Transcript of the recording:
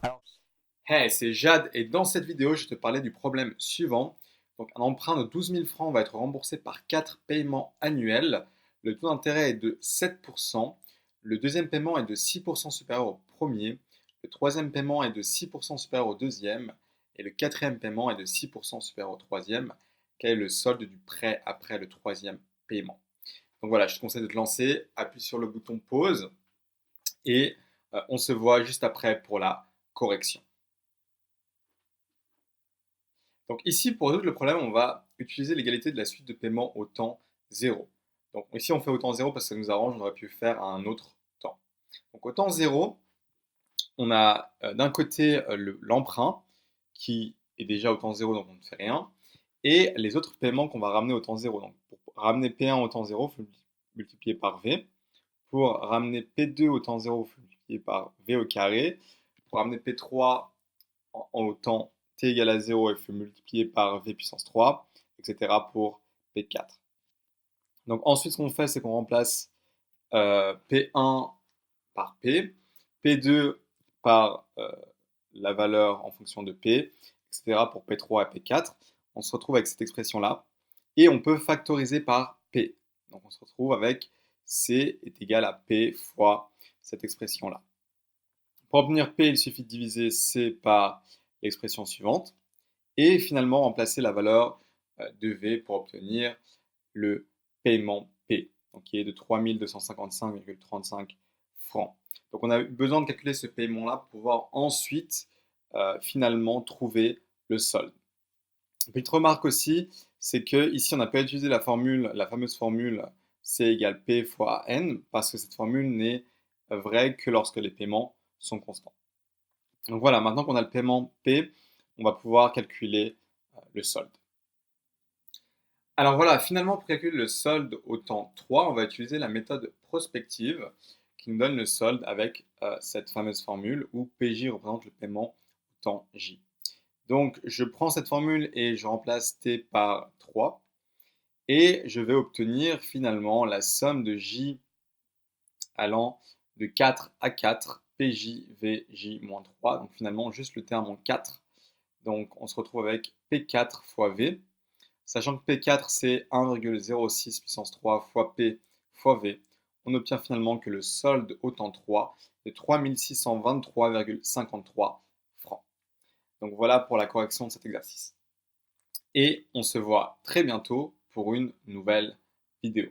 Alors, Hey, c'est Jade et dans cette vidéo, je vais te parler du problème suivant. Donc, un emprunt de 12 000 francs va être remboursé par 4 paiements annuels. Le taux d'intérêt est de 7%. Le deuxième paiement est de 6% supérieur au premier. Le troisième paiement est de 6% supérieur au deuxième. Et le quatrième paiement est de 6% supérieur au troisième. Quel est le solde du prêt après le troisième paiement? Donc voilà, je te conseille de te lancer. Appuie sur le bouton pause et on se voit juste après pour la correction. Donc ici, pour résoudre le problème, on va utiliser l'égalité de la suite de paiement au temps 0. Donc ici, on fait au temps 0 parce que ça nous arrange, on aurait pu faire à un autre temps. Donc au temps 0, on a d'un côté l'emprunt qui est déjà au temps 0, donc on ne fait rien, et les autres paiements qu'on va ramener au temps 0. Donc pour ramener P1 au temps 0, il faut multiplier par V. Pour ramener P2 au temps 0, il faut multiplier par V au carré. Pour ramener P3 au temps t égale à 0, il faut multiplier par v puissance 3, etc. pour P4. Donc ensuite, ce qu'on fait, c'est qu'on remplace P1 par P, P2 par la valeur en fonction de P, etc. pour P3 et P4. On se retrouve avec cette expression-là. Et on peut factoriser par P. Donc on se retrouve avec C est égal à P fois cette expression-là. Pour obtenir P, il suffit de diviser C par l'expression suivante et finalement remplacer la valeur de V pour obtenir le paiement P, donc qui est de 3255,35 francs. Donc on a besoin de calculer ce paiement-là pour pouvoir ensuite finalement trouver le solde. Une petite remarque aussi, c'est que ici on n'a pas utilisé la fameuse formule C égale P fois N, parce que cette formule n'est vraie que lorsque les paiements sont constants. Donc voilà, maintenant qu'on a le paiement P, on va pouvoir calculer le solde. Alors voilà, finalement, pour calculer le solde au temps 3, on va utiliser la méthode prospective qui nous donne le solde avec cette fameuse formule où PJ représente le paiement au temps J. Donc je prends cette formule et je remplace T par 3 et je vais obtenir finalement la somme de J allant de 4 à 4, PJ, VJ moins 3. Donc finalement juste le terme en 4. Donc on se retrouve avec P4 fois V. Sachant que P4 c'est 1,06 puissance 3 fois P fois V, on obtient finalement que le solde au temps 3 est 3623,53 francs. Donc voilà pour la correction de cet exercice. Et on se voit très bientôt pour une nouvelle vidéo.